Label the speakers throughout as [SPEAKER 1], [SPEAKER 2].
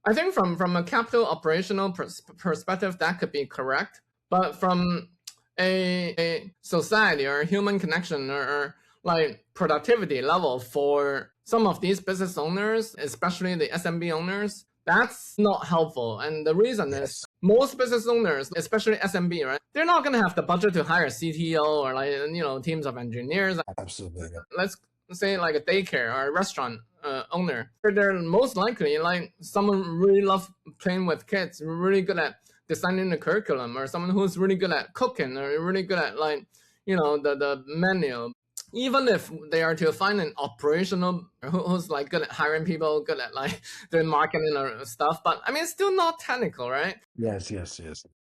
[SPEAKER 1] I think from a capital operational perspective, that could be correct. But from a society or human connection or like productivity level for some of these business owners, especially the SMB owners, that's not helpful. And the reason is most business owners, especially SMB, right? They're not going to have the budget to hire a CTO or like, teams of engineers.
[SPEAKER 2] Absolutely.
[SPEAKER 1] Let's say like a daycare or a restaurant owner. They're most likely like someone really love playing with kids, really good at designing the curriculum, or someone who's really good at cooking or really good at like, the menu. Even if they are to find an operational who's like good at hiring people, good at like doing marketing or stuff, but I mean, it's still not technical, right?
[SPEAKER 2] Yes.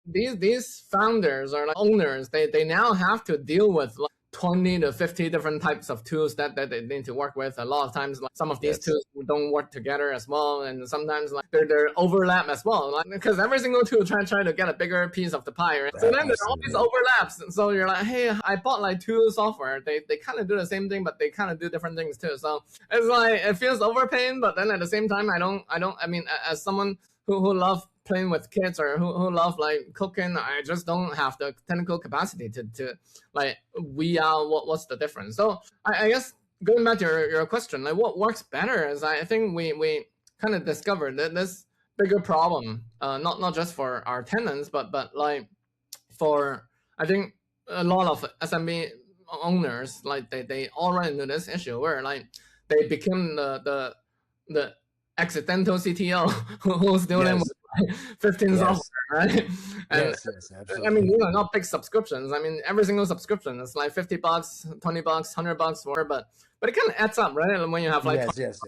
[SPEAKER 1] These founders or like owners, they now have to deal with like 20 to 50 different types of tools that they need to work with. A lot of times, like some of these tools don't work together as well, and sometimes like they're overlap as well, like because every single tool try to get a bigger piece of the pie, right? So then there's all these overlaps. So you're like, hey, I bought like two software. They kind of do the same thing, but they kind of do different things too. So it's like it feels overpaying, but then at the same time, I mean, as someone who love playing with kids or who love like cooking, I just don't have the technical capacity to like we are what's the difference. So I guess going back to your question, like what works better is I think we kind of discovered that this bigger problem, not just for our tenants, but like for I think a lot of SMB owners, like they all run into this issue where like they become the accidental CTO who's dealing with 15 software, right? And
[SPEAKER 2] absolutely.
[SPEAKER 1] I mean, not big subscriptions. I mean, every single subscription is like $50, $20, $100 more, but it kind of adds up, right? When you have like
[SPEAKER 2] yes.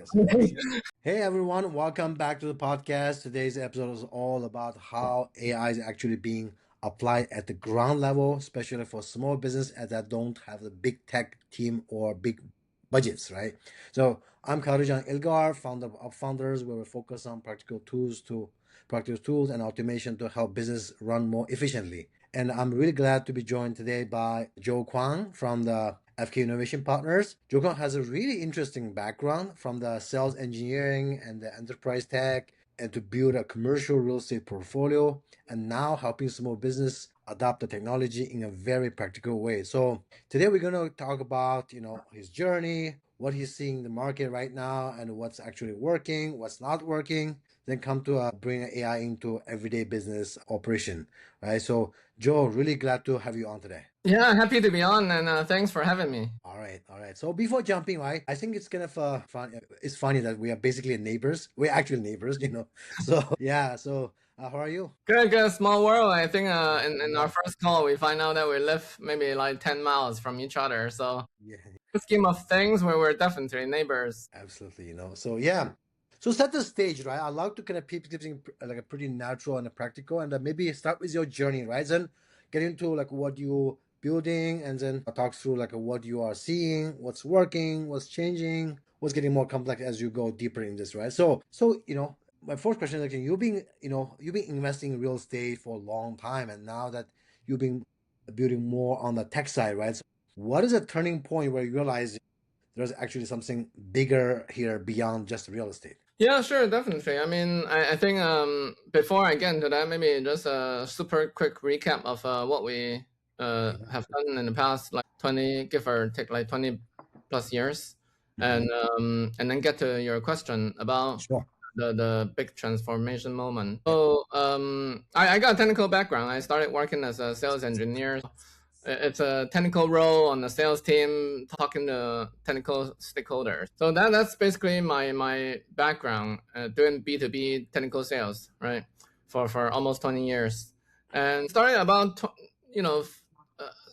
[SPEAKER 2] Hey everyone, welcome back to the podcast. Today's episode is all about how AI is actually being applied at the ground level, especially for small business that don't have the big tech team or big budgets, right? So I'm Karujan Ilgar, founder of Founders, where we focus on practical tools and automation to help business run more efficiently. And I'm really glad to be joined today by Joe Kwang from the FK Innovation Partners. Joe Kwang has a really interesting background from the sales engineering and the enterprise tech and to build a commercial real estate portfolio and now helping small business adopt the technology in a very practical way. So today we're going to talk about, his journey, what he's seeing in the market right now and what's actually working, what's not working, then come to bring AI into everyday business operation, right? So Joe, really glad to have you on today.
[SPEAKER 1] Yeah, happy to be on, and thanks for having me.
[SPEAKER 2] All right. So before jumping, right, I think it's kind of fun. It's funny that we are basically neighbors. We're actually neighbors, So yeah. So how are you?
[SPEAKER 1] Good. Small world. I think in our first call, we find out that we live maybe like 10 miles from each other. So
[SPEAKER 2] Yeah.
[SPEAKER 1] the scheme of things, we're definitely neighbors.
[SPEAKER 2] Absolutely. So yeah. So set the stage, right? I'd like to kind of keep something like a pretty natural and a practical, and maybe start with your journey, right? Then get into like what you building, and then talk through like what you are seeing, what's working, what's changing, what's getting more complex as you go deeper in this, right? So my first question is like you've been investing in real estate for a long time, and now that you've been building more on the tech side, right? So what is a turning point where you realize there's actually something bigger here beyond just real estate?
[SPEAKER 1] Yeah, sure, definitely. I mean, I think before I get into that, maybe just a super quick recap of what we have done in the past, like 20, give or take like 20 plus years, and then get to your question about the big transformation moment. So I got a technical background. I started working as a sales engineer. It's a technical role on the sales team, talking to technical stakeholders. So that's basically my background, doing B2B technical sales, right, for almost 20 years. And starting about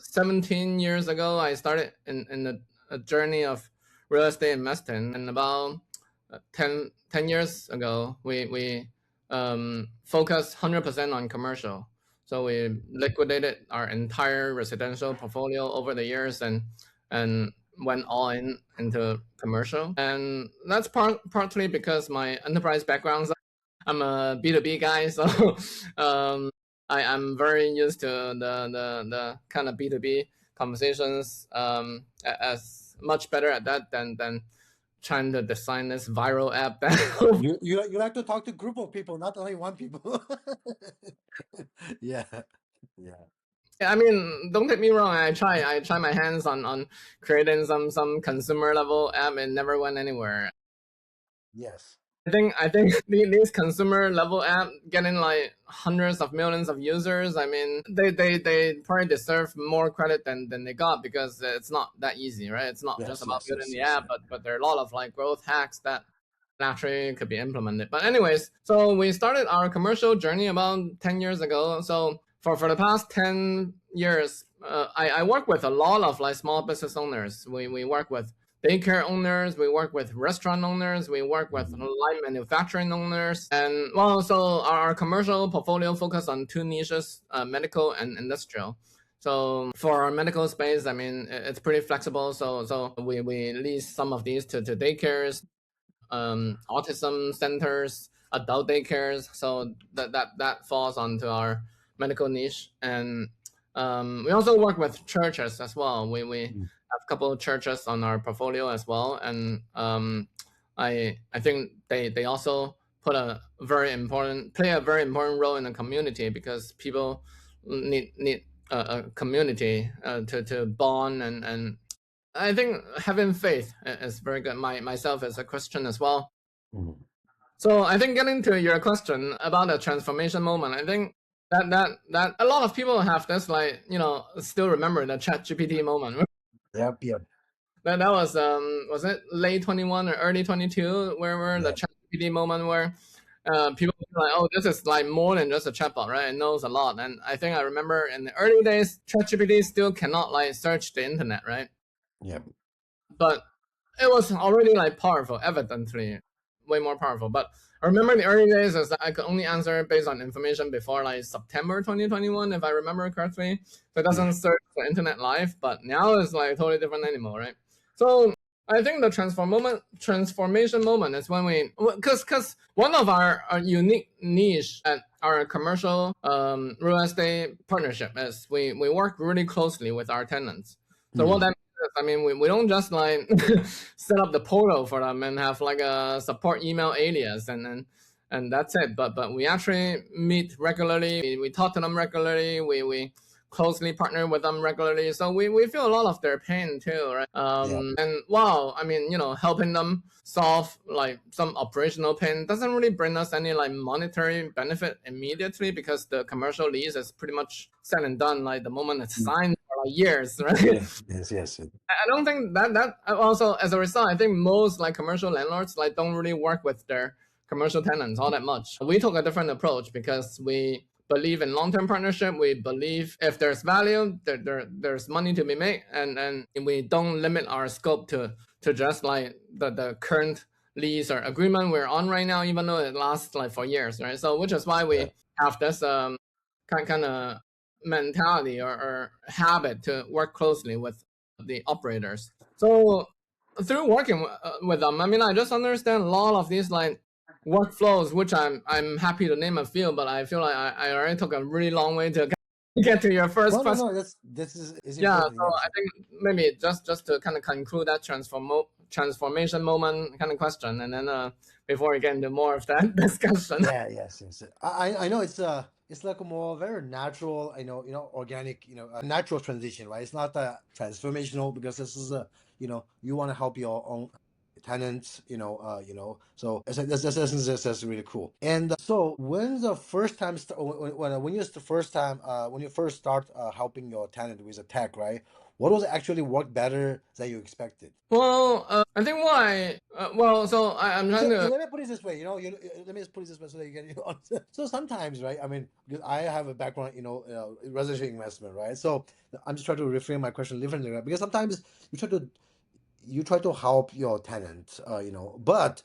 [SPEAKER 1] 17 years ago, I started in a journey of real estate investing. And about 10 years ago, we focused 100% on commercial. So we liquidated our entire residential portfolio over the years and went all into commercial. And that's partly because my enterprise background. I'm a B2B guy, so I'm very used to the kind of B2B conversations, as much better at that than trying to design this viral app that
[SPEAKER 2] You like to talk to group of people, not only one people. Yeah, yeah.
[SPEAKER 1] I mean, don't take me wrong. I try my hands on creating some consumer level app. It never went anywhere.
[SPEAKER 2] Yes.
[SPEAKER 1] I think these consumer level app getting like hundreds of millions of users. I mean, they probably deserve more credit than they got, because it's not that easy, right? It's not just
[SPEAKER 2] Yes,
[SPEAKER 1] about
[SPEAKER 2] yes,
[SPEAKER 1] building
[SPEAKER 2] yes,
[SPEAKER 1] the
[SPEAKER 2] yes,
[SPEAKER 1] app, but there are a lot of like growth hacks that naturally could be implemented. But anyways, so we started our commercial journey about 10 years ago. So for the past 10 years, I work with a lot of like small business owners. We work with daycare owners, we work with restaurant owners, we work with light manufacturing owners. And well, so our commercial portfolio focus on two niches, medical and industrial. So for our medical space, I mean, it's pretty flexible. So we lease some of these to daycares, autism centers, adult daycares. So that falls onto our medical niche. And we also work with churches as well. We have a couple of churches on our portfolio as well. And I think they also play a very important role in the community, because people need a community to bond, and I think having faith is very good. Myself as a Christian as well.
[SPEAKER 2] Mhm.
[SPEAKER 1] So I think getting to your question about the transformation moment, I think that a lot of people have this, like, still remember the ChatGPT moment.
[SPEAKER 2] Yep, yep,
[SPEAKER 1] That was it late 21 or early 22, where the
[SPEAKER 2] yep.
[SPEAKER 1] ChatGPT moment where people were like, oh, this is like more than just a chatbot, right? It knows a lot. And I think I remember in the early days, ChatGPT still cannot like search the internet, right?
[SPEAKER 2] Yep.
[SPEAKER 1] But it was already like powerful, evidently way more powerful. But I remember in the early days is that I could only answer based on information before like September 2021, if I remember correctly. So it doesn't search the internet live, but now it's like totally different animal, right? So I think the transformation moment is when because one of our unique niche at our commercial real estate partnership is we work really closely with our tenants. So what that means is, I mean, we don't just like set up the portal for them and have like a support email alias and that's it. But we actually meet regularly. We talk to them regularly. We closely partner with them regularly. So we feel a lot of their pain too, right?
[SPEAKER 2] Yeah.
[SPEAKER 1] And wow, I mean, helping them solve like some operational pain doesn't really bring us any like monetary benefit immediately, because the commercial lease is pretty much said and done like the moment it's signed for like years, right?
[SPEAKER 2] Yes, yes, yes.
[SPEAKER 1] I don't think that also, as a result, I think most like commercial landlords like don't really work with their commercial tenants all that much. We took a different approach because we believe in long-term partnership. We believe if there's value, there's money to be made, and we don't limit our scope to just like the current lease or agreement we're on right now, even though it lasts like for years, right? So which is why we have this kind of mentality or habit to work closely with the operators. So through working with them, I mean, I just understand a lot of these like workflows, which I'm happy to name a few, but I feel like I already took a really long way to get to your first question.
[SPEAKER 2] No. This is
[SPEAKER 1] Yeah,
[SPEAKER 2] important.
[SPEAKER 1] so I think maybe just to kind of conclude that transformation moment kind of question, and then before we get into more of that discussion.
[SPEAKER 2] Yeah, yes, yes. I know it's like a more very natural, organic, a natural transition, right? It's not transformational, because this is you want to help your own tenants, so that's really cool. And so when the first time when you first start helping your tenant with a tech, right? What was actually worked better than you expected?
[SPEAKER 1] Well, I think why. So I'm trying to.
[SPEAKER 2] Let me put it this way. Let me just put it this way so that you get it on. So sometimes, right? I mean, because I have a background, in residential investment, right? So I'm just trying to reframe my question differently, right? Because sometimes you try to help your tenant, but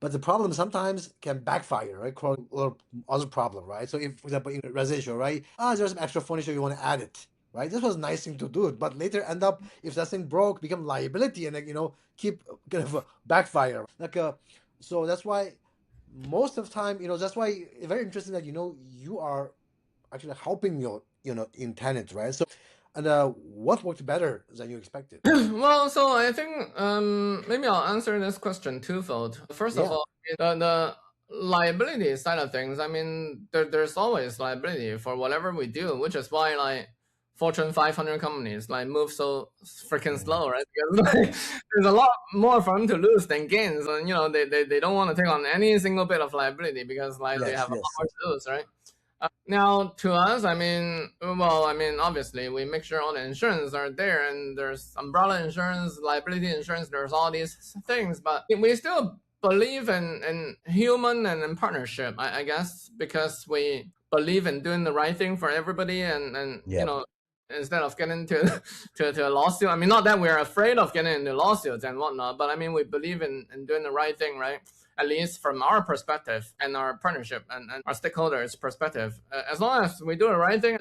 [SPEAKER 2] the problem sometimes can backfire, right? Or other problem, right? So if, for example, in residential, right? There's some extra furniture, you want to add it, right? This was a nice thing to do, but later end up, if that thing broke, become liability, and keep kind of backfire. So that's why most of the time, that's why it's very interesting that you are actually helping your in tenants, right? So And what worked better than you expected?
[SPEAKER 1] Well, so I think maybe I'll answer this question twofold. First of
[SPEAKER 2] Yeah.
[SPEAKER 1] all, the liability side of things, I mean, there's always liability for whatever we do, which is why like Fortune 500 companies like move so freaking slow, right? Because like, there's a lot more for them to lose than gains, and they don't want to take on any single bit of liability because like they
[SPEAKER 2] Yes,
[SPEAKER 1] have a lot
[SPEAKER 2] yes.
[SPEAKER 1] more to lose, right? Now, to us, I mean, well, I mean, obviously, we make sure all the insurance are there, and there's umbrella insurance, liability insurance, there's all these things, but we still believe in human and in partnership, I guess, because we believe in doing the right thing for everybody, and
[SPEAKER 2] Yeah.
[SPEAKER 1] instead of getting to a lawsuit. I mean, not that we're afraid of getting into lawsuits and whatnot, but I mean, we believe in doing the right thing, right? At least from our perspective and our partnership and our stakeholders' perspective. As long as we do the right thing,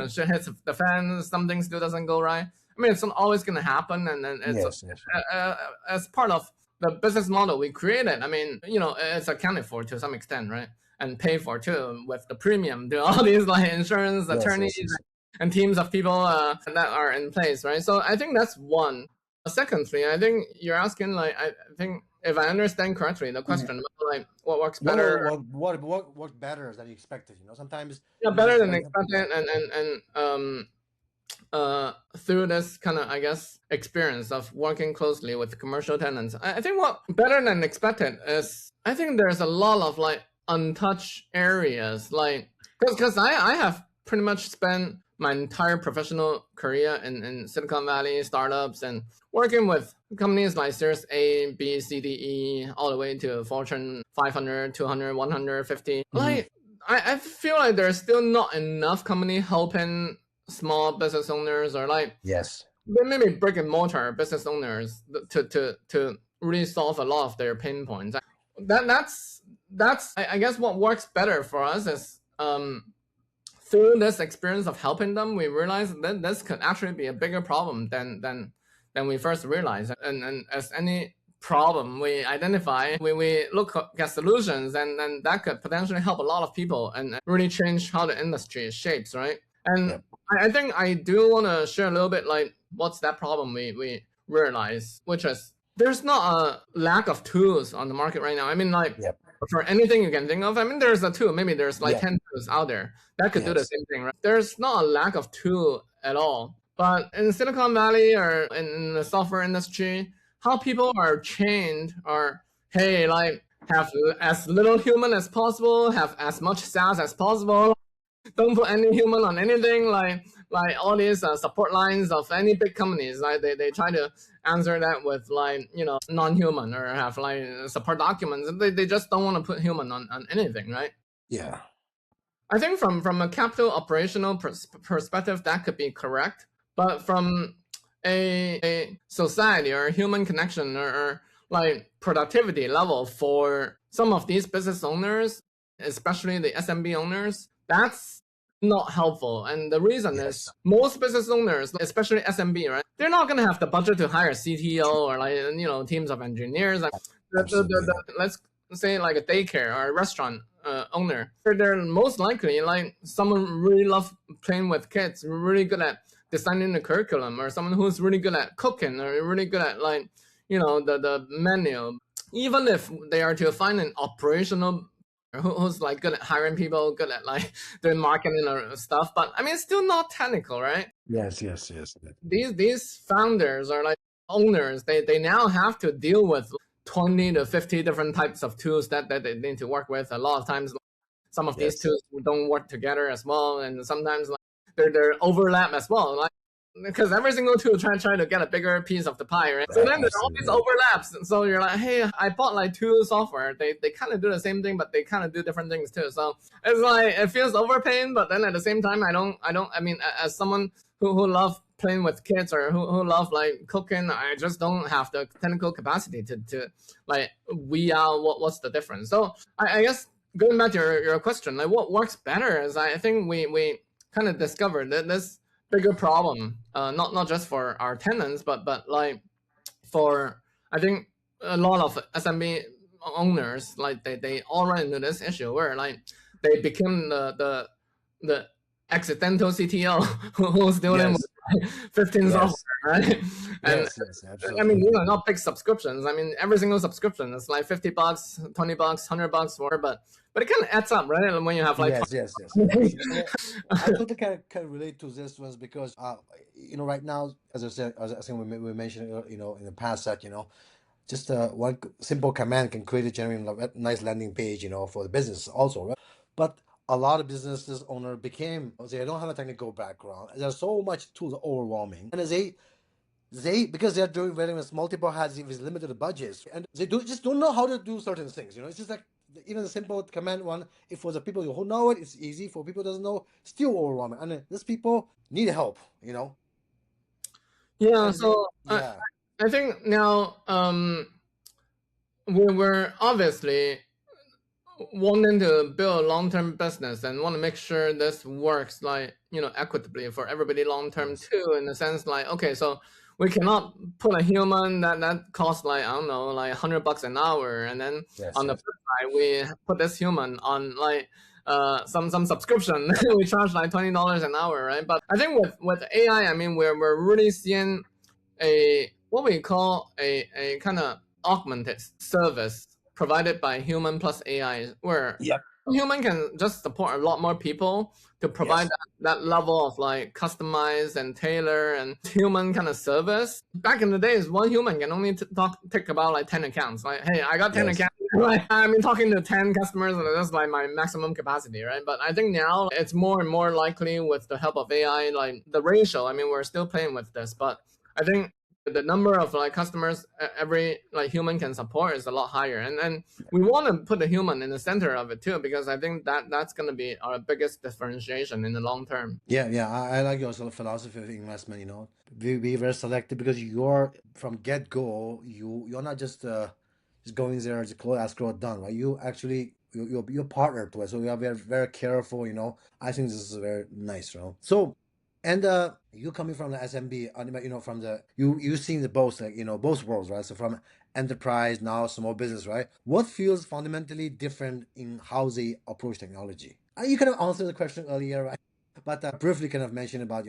[SPEAKER 1] shit hits the fan, something still doesn't go right. I mean, it's always going to happen, and it's
[SPEAKER 2] Yes, yes.
[SPEAKER 1] as part of the business model we created. I mean, it's accounted for to some extent, right? And paid for too with the premium to all these like insurance
[SPEAKER 2] Yes,
[SPEAKER 1] attorneys
[SPEAKER 2] yes, yes.
[SPEAKER 1] and teams of people that are in place, right? So I think that's one. Secondly, I think you're asking like I think if I understand correctly the question about like what works
[SPEAKER 2] No,
[SPEAKER 1] better,
[SPEAKER 2] no, what worked better than you expected? Sometimes
[SPEAKER 1] yeah,
[SPEAKER 2] you
[SPEAKER 1] better
[SPEAKER 2] just
[SPEAKER 1] than
[SPEAKER 2] like, yeah.
[SPEAKER 1] expected, and through this kind of I guess experience of working closely with commercial tenants, I think what better than expected is I think there's a lot of like untouched areas, like because I have pretty much spent my entire professional career in Silicon Valley startups and working with companies like Series A, B, C, D, E, all the way to Fortune 500, 200, 150.
[SPEAKER 2] Mhm.
[SPEAKER 1] Like, I feel like there's still not enough company helping small business owners or like
[SPEAKER 2] Yes.
[SPEAKER 1] maybe brick and mortar business owners to really solve a lot of their pain points. That's I guess what works better for us is through this experience of helping them, we realized that this could actually be a bigger problem than we first realized. And as any problem we identify, we look at solutions, and that could potentially help a lot of people and really change how the industry shapes, right? And
[SPEAKER 2] Yep.
[SPEAKER 1] I think I do want to share a little bit like what's that problem we realize, which is there's not a lack of tools on the market right now. I mean, like
[SPEAKER 2] Yep.
[SPEAKER 1] for anything you can think of. I mean, there's a tool. Maybe there's like
[SPEAKER 2] Yeah.
[SPEAKER 1] 10 tools out there that could do the
[SPEAKER 2] Yes.
[SPEAKER 1] same thing, right? There's not a lack of tool at all. But in Silicon Valley or in the software industry, how people are trained are, hey, like have as little human as possible, have as much SaaS as possible, don't put any human on anything, like all these support lines of any big companies, like they try to answer that with like non-human or have like support documents. They just don't want to put human on anything, right?
[SPEAKER 2] Yeah.
[SPEAKER 1] I think from a capital operational perspective that could be correct, but from a society or human connection or like productivity level for some of these business owners, especially the SMB owners, that's not helpful. And the reason is
[SPEAKER 2] Yes.
[SPEAKER 1] most business owners, especially SMB, right? They're not gonna have the budget to hire a CTO or like teams of engineers.
[SPEAKER 2] Absolutely.
[SPEAKER 1] Let's say like a daycare or a restaurant owner. They're most likely like someone really love playing with kids, really good at designing the curriculum, or someone who's really good at cooking or really good at like the menu. Even if they are to find an operational who's like good at hiring people, good at like doing marketing or stuff, but I mean it's still not technical, right?
[SPEAKER 2] Yes, yes, yes.
[SPEAKER 1] These founders are like owners. They now have to deal with 20 to 50 different types of tools that they need to work with. A lot of times some of these
[SPEAKER 2] Yes.
[SPEAKER 1] tools don't work together as well, and sometimes like they're overlap as well. Like because every single tool try to get a bigger piece of the pie, right? So then there's all these
[SPEAKER 2] Absolutely.
[SPEAKER 1] overlaps. So you're like, hey, I bought like two software. They kind of do the same thing, but they kind of do different things too. So it's like it feels overpaying, but then at the same time, I don't. I mean, as someone who love playing with kids or who love like cooking, I just don't have the technical capacity to like we out what's the difference. So I guess going back to your question, like what works better is I think we kind of discovered that this bigger problem, not just for our tenants, but like for I think a lot of SMB owners, like they all run into this issue where like they become the accidental CTO who's dealing
[SPEAKER 2] Yes.
[SPEAKER 1] with 15 software,
[SPEAKER 2] Yes.
[SPEAKER 1] right? And
[SPEAKER 2] Yes.
[SPEAKER 1] I mean,
[SPEAKER 2] Absolutely.
[SPEAKER 1] not big subscriptions. I mean, every single subscription is like $50, $20, $100 more, but it kind of adds up, right? When you have like
[SPEAKER 2] Yes. Actually, I totally can relate to this ones because right now, as I said, as I think we mentioned, in the past that just one simple command can create a genuine nice landing page, for the business also, right? But a lot of businesses owner became they don't have a technical background. There's so much tools overwhelming, and they because they're doing very with multiple hats with limited budgets, and they just don't know how to do certain things. It's just like even the simple command one. If for the people who know it, it's easy. For people who doesn't know, still overwhelming, and these people need help.
[SPEAKER 1] Yeah,
[SPEAKER 2] And
[SPEAKER 1] so
[SPEAKER 2] yeah,
[SPEAKER 1] I think now we were obviously wanting to build a long-term business and want to make sure this works like equitably for everybody long-term
[SPEAKER 2] yes,
[SPEAKER 1] too, in the sense like, okay, so we cannot put a human that costs like, I don't know, like $100 an hour, and then
[SPEAKER 2] yes,
[SPEAKER 1] on the
[SPEAKER 2] yes,
[SPEAKER 1] flip side we put this human on like some subscription we charge like $20 an hour, right? But I think with AI, I mean, we're really seeing a what we call a kind of augmented service provided by human plus AI, where
[SPEAKER 2] yep,
[SPEAKER 1] human can just support a lot more people to provide
[SPEAKER 2] yes,
[SPEAKER 1] that level of like customize and tailor and human kind of service. Back in the days, one human can only take about like 10 accounts. Like, hey, I got 10
[SPEAKER 2] yes.
[SPEAKER 1] accounts. Like, I mean, talking to 10 customers, that's like my maximum capacity, right? But I think now it's more and more likely with the help of AI, like the ratio. I mean, we're still playing with this, but I think the number of like customers every like human can support is a lot higher, and we want to put the human in the center of it too, because I think that's going to be our biggest differentiation in the long term.
[SPEAKER 2] Yeah. I like your sort of philosophy of investment. Be very selective because you're from get go. You're not just going there to close escrow done, right? You actually you're partnered to it, so you are very careful. I think this is very nice, right? So, and you coming from the SMB, from the you seeing the both like both worlds, right? So from enterprise now small business, right? What feels fundamentally different in how they approach technology? You kind of answered the question earlier, right? But briefly kind of mention about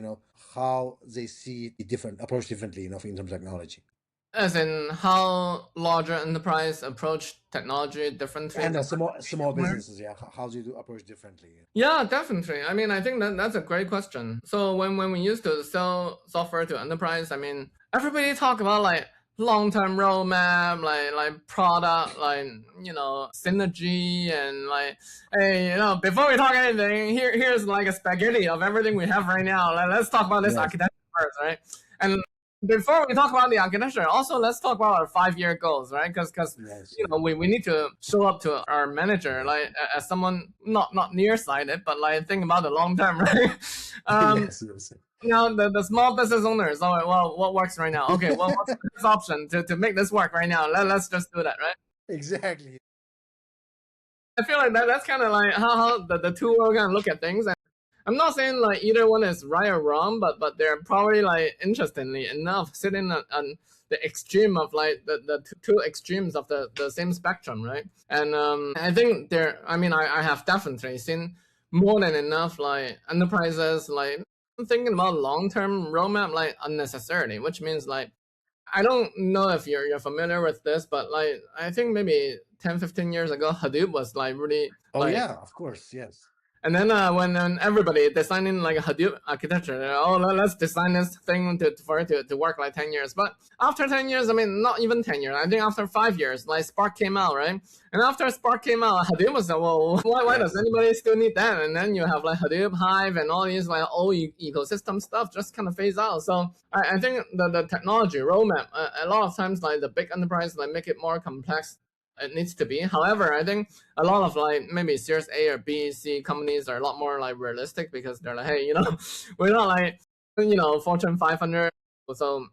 [SPEAKER 2] how they see the different approach differently in terms of technology
[SPEAKER 1] As in how larger enterprise approach technology differently
[SPEAKER 2] and
[SPEAKER 1] compared
[SPEAKER 2] small
[SPEAKER 1] to VMware?
[SPEAKER 2] businesses. Yeah, how they do approach differently.
[SPEAKER 1] Yeah, definitely. I mean, I think that's a great question. So when we used to sell software to enterprise, I mean, everybody talk about like long-term roadmap, like product, like synergy, and like, hey, before we talk anything, here's like a spaghetti of everything we have right now. Let's talk about this
[SPEAKER 2] Yes,
[SPEAKER 1] architecture first, right? And before we talk about the architecture, also let's talk about our 5-year goals, right? Because
[SPEAKER 2] yes,
[SPEAKER 1] we need to show up to our manager
[SPEAKER 2] yes,
[SPEAKER 1] like as someone not nearsighted, but like think about the long term, right? um
[SPEAKER 2] yes.
[SPEAKER 1] now the small business owners, all right, well, what works right now? Okay, well, what's the best option to make this work right now? Let's just do that, right?
[SPEAKER 2] Exactly.
[SPEAKER 1] I feel like that's kind of like how the two are gonna look at things. And I'm not saying like either one is right or wrong, but they're probably like interestingly enough sitting on the extreme of like the two extremes of the same spectrum, right? And I think I mean, I have definitely seen more than enough like enterprises like thinking about long-term roadmap like unnecessarily, which means like I don't know if you're familiar with this, but like I think maybe 10-15 years ago, Hadoop was like really
[SPEAKER 2] Oh
[SPEAKER 1] like,
[SPEAKER 2] yeah, of course, yes.
[SPEAKER 1] and then when everybody designing like a Hadoop architecture, oh, let's design this thing for it to work like 10 years. But after 10 years, I mean, not even 10 years, I think after 5 years, like Spark came out, right? And after Spark came out, Hadoop was like, well, why does
[SPEAKER 2] Yes,
[SPEAKER 1] anybody still need that? And then you have like Hadoop, Hive, and all these like old ecosystem stuff just kind of phase out. So I think the technology roadmap, a lot of times like the big enterprise like make it more complex it needs to be. However, I think a lot of like maybe Series A or B, C companies are a lot more like realistic, because they're like, hey, we're not like Fortune 500, so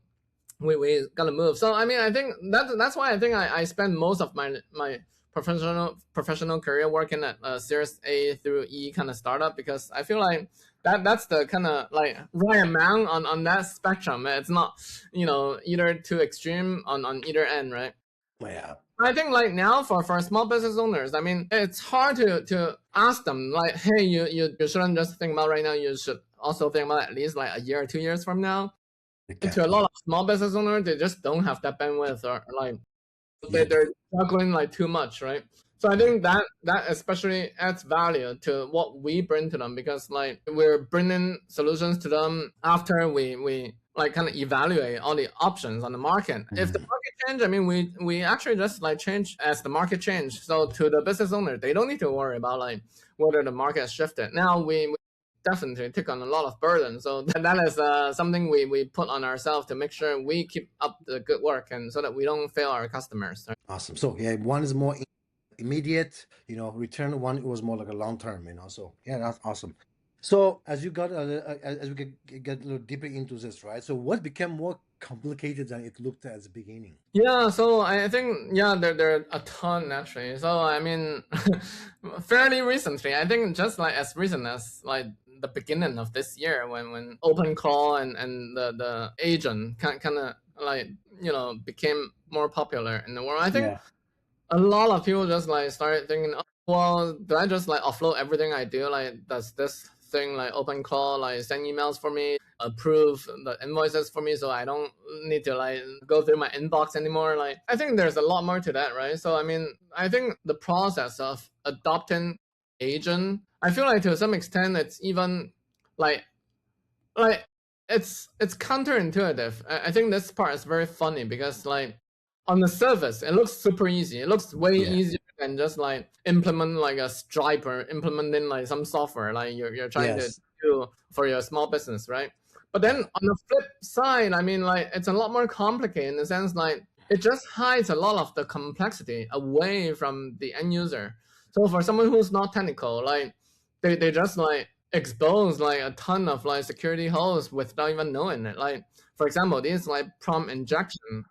[SPEAKER 1] we gotta move. So I mean, I think that's why I think I spend most of my professional career working at Series A through E kind of startup, because I feel like that's the kind of like right amount on that spectrum. It's not either too extreme on either end, right?
[SPEAKER 2] Yeah.
[SPEAKER 1] I think like now for small business owners, I mean, it's hard to ask them like, hey, you shouldn't just think about right now. You should also think about at least like a year or 2 years from now.
[SPEAKER 2] Okay.
[SPEAKER 1] To a lot of small business owners, they just don't have that bandwidth, or like
[SPEAKER 2] Yeah.
[SPEAKER 1] they're struggling like too much, right? So I
[SPEAKER 2] Yeah.
[SPEAKER 1] think that especially adds value to what we bring to them, because like we're bringing solutions to them after we like kind of evaluate all the options on the market. If the
[SPEAKER 2] Mhm.
[SPEAKER 1] market change, I mean, we actually just like change as the market change. So to the business owner, they don't need to worry about like whether the market has shifted. Now we definitely take on a lot of burden. So that is something we put on ourselves to make sure we keep up the good work, and so that we don't fail our customers. Right?
[SPEAKER 2] Awesome. So yeah, one is more immediate, return. One was more like a long term, So yeah, that's awesome. So as you got as we get a little deeper into this, right? So what became more complicated than it looked at the beginning?
[SPEAKER 1] Yeah, so I think there are a ton actually. So I mean, fairly recently, I think just like as recent as like the beginning of this year, when open call and the agent kind of like became more popular in the world. I think
[SPEAKER 2] Yeah.
[SPEAKER 1] a lot of people just like started thinking, oh, well, do I just like offload everything I do? Like, does this thing like open call, like send emails for me, approve the invoices for me, so I don't need to like go through my inbox anymore? Like, I think there's a lot more to that, right? So, I mean, I think the process of adopting agent, I feel like to some extent it's even like like it's counterintuitive. I think this part is very funny because like on the surface it looks super easy. It looks way
[SPEAKER 2] Yeah.
[SPEAKER 1] easier than just like implement like a Stripe or implementing like some software like you're trying to
[SPEAKER 2] Yes.
[SPEAKER 1] do for your small business, right? But then
[SPEAKER 2] Yeah.
[SPEAKER 1] on the flip side, I mean, like it's a lot more complicated in the sense like it just hides a lot of the complexity away from the end user. So for someone who's not technical, like they just like expose like a ton of like security holes without even knowing it. Like for example, this like prompt injection.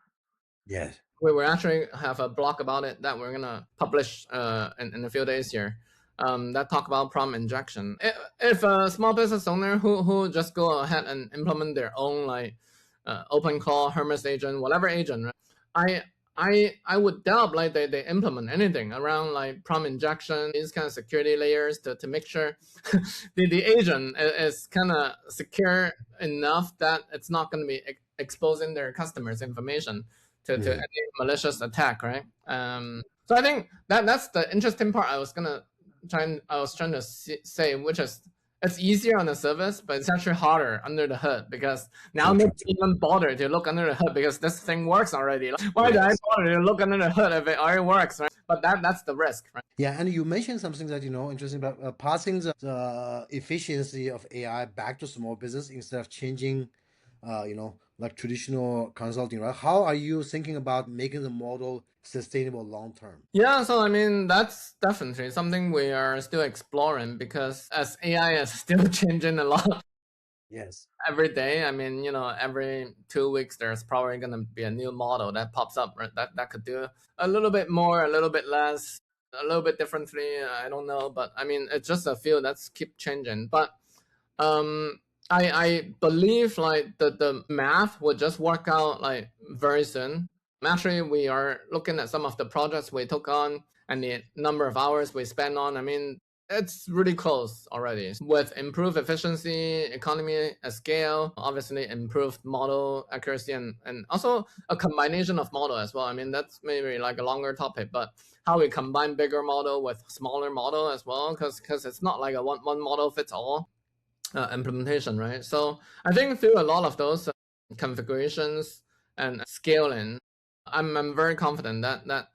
[SPEAKER 2] Yes.
[SPEAKER 1] We actually have a blog about it that we're gonna publish in a few days here. That talk about prompt injection. If a small business owner who just go ahead and implement their own like open call Hermes agent, whatever agent, right? I would doubt like they implement anything around like prompt injection, these kind of security layers to make sure the agent is kind of secure enough that it's not going to be exposing their customers' information to
[SPEAKER 2] Mhm.
[SPEAKER 1] any malicious attack, right? So I think that's the interesting part. I was trying to say, which is it's easier on the surface, but it's actually harder under the hood, because now
[SPEAKER 2] True.
[SPEAKER 1] nobody
[SPEAKER 2] True. True.
[SPEAKER 1] even bother to look under the hood because this thing works already. Like, why do I
[SPEAKER 2] Yes.
[SPEAKER 1] bother to look under the hood if it already works, right? But that's the risk, right?
[SPEAKER 2] Yeah, and you mentioned something that interesting about passing the efficiency of AI back to small business instead of changing, like traditional consulting, right? How are you thinking about making the model sustainable long term?
[SPEAKER 1] Yeah, so I mean that's definitely something we are still exploring, because as AI is still changing a lot
[SPEAKER 2] Yes.
[SPEAKER 1] every day. I mean, every 2 weeks there's probably gonna be a new model that pops up, right? That could do a little bit more, a little bit less, a little bit differently. I don't know, but I mean, it's just a field that's keep changing. But um, I believe like the math would just work out like very soon. Actually, we are looking at some of the projects we took on and the number of hours we spend on. I mean, it's really close already. With improved efficiency, economy at scale, obviously improved model accuracy, and also a combination of model as well. I mean, that's maybe like a longer topic, but how we combine bigger model with smaller model as well, because it's not like a one model fits all implementation, right? So I think through a lot of those configurations and scaling, I'm very confident that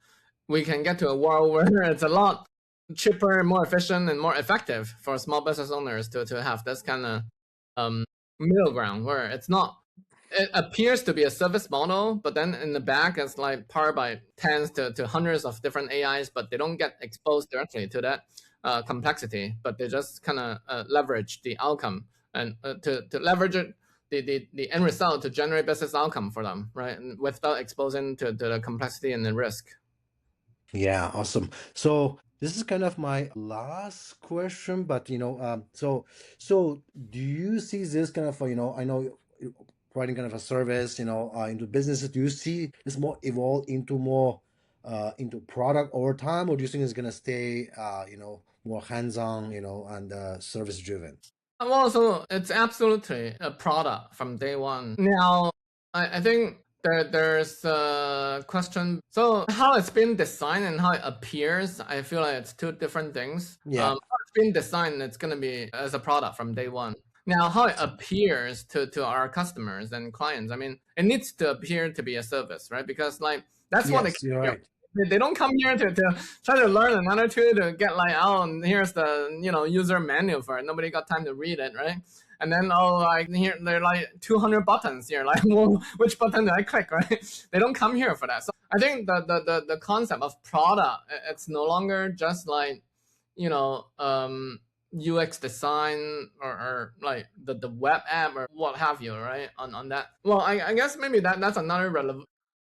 [SPEAKER 1] we can get to a world where it's a lot cheaper, more efficient, and more effective for small business owners to have this kind of um, middle ground where it's not. It appears to be a service model, but then in the back it's like powered by tens to hundreds of different AIs, but they don't get exposed directly to that complexity, but they just kind of leverage the outcome and to leverage it, the end result to generate business outcome for them, right? And without exposing to the complexity and the risk.
[SPEAKER 2] Yeah, awesome. So this is kind of my last question, but so do you see this kind of I know providing kind of a service, into businesses. Do you see this more evolve into more into product over time, or do you think it's gonna stay, more hands-on, and service driven?
[SPEAKER 1] Well, so it's absolutely a product from day one. Now, I think there's a question. So how it's been designed and how it appears, I feel like it's two different things.
[SPEAKER 2] Yeah.
[SPEAKER 1] How it's been designed, it's going to be as a product from day one. Now, how it appears to our customers and clients, I mean, it needs to appear to be a service, right? Because like that's what
[SPEAKER 2] Yes, you're right.
[SPEAKER 1] they don't come here to try to learn another tool to get like, oh, and here's the user manual for it. Nobody got time to read it, right? And then like here there are like 200 buttons here. Like, well, which button do I click, right? They don't come here for that. So I think the concept of product, it's no longer just like UX design or like the web app or what have you, right? On that. Well, I guess maybe that's another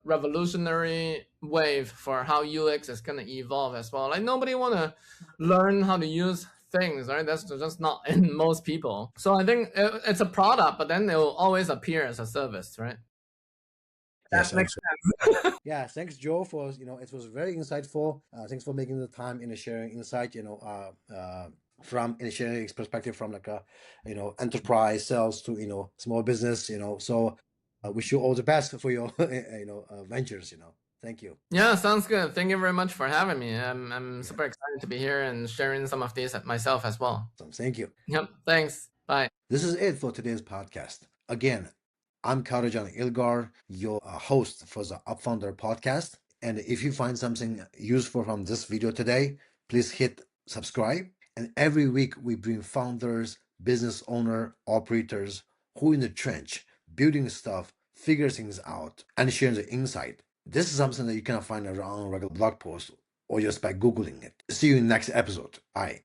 [SPEAKER 1] revolutionary wave for how UX is going to evolve as well. Like nobody want to learn how to use things, right? That's just not in most people. So I think it's a product, but then it will always appear as a service, right?
[SPEAKER 2] Yes,
[SPEAKER 1] That makes sense.
[SPEAKER 2] yeah, thanks, Joe, for it was very insightful. Thanks for making the time in sharing insight. From in sharing perspective from like a enterprise sales to small business. So wish you all the best for your ventures. Thank you.
[SPEAKER 1] Yeah, sounds good. Thank you very much for having me. I'm super excited to be here and sharing some of these myself as well.
[SPEAKER 2] So, thank you.
[SPEAKER 1] Yep. Thanks. Bye.
[SPEAKER 2] This is it for today's podcast. Again, I'm Karajan Ilgar, your host for the Upfounder podcast. And if you find something useful from this video today, please hit subscribe. And every week we bring founders, business owner, operators who in the trench, building stuff, figure things out, and share the insight. This is something that you cannot find around regular blog posts or just by Googling it. See you in the next episode. Bye.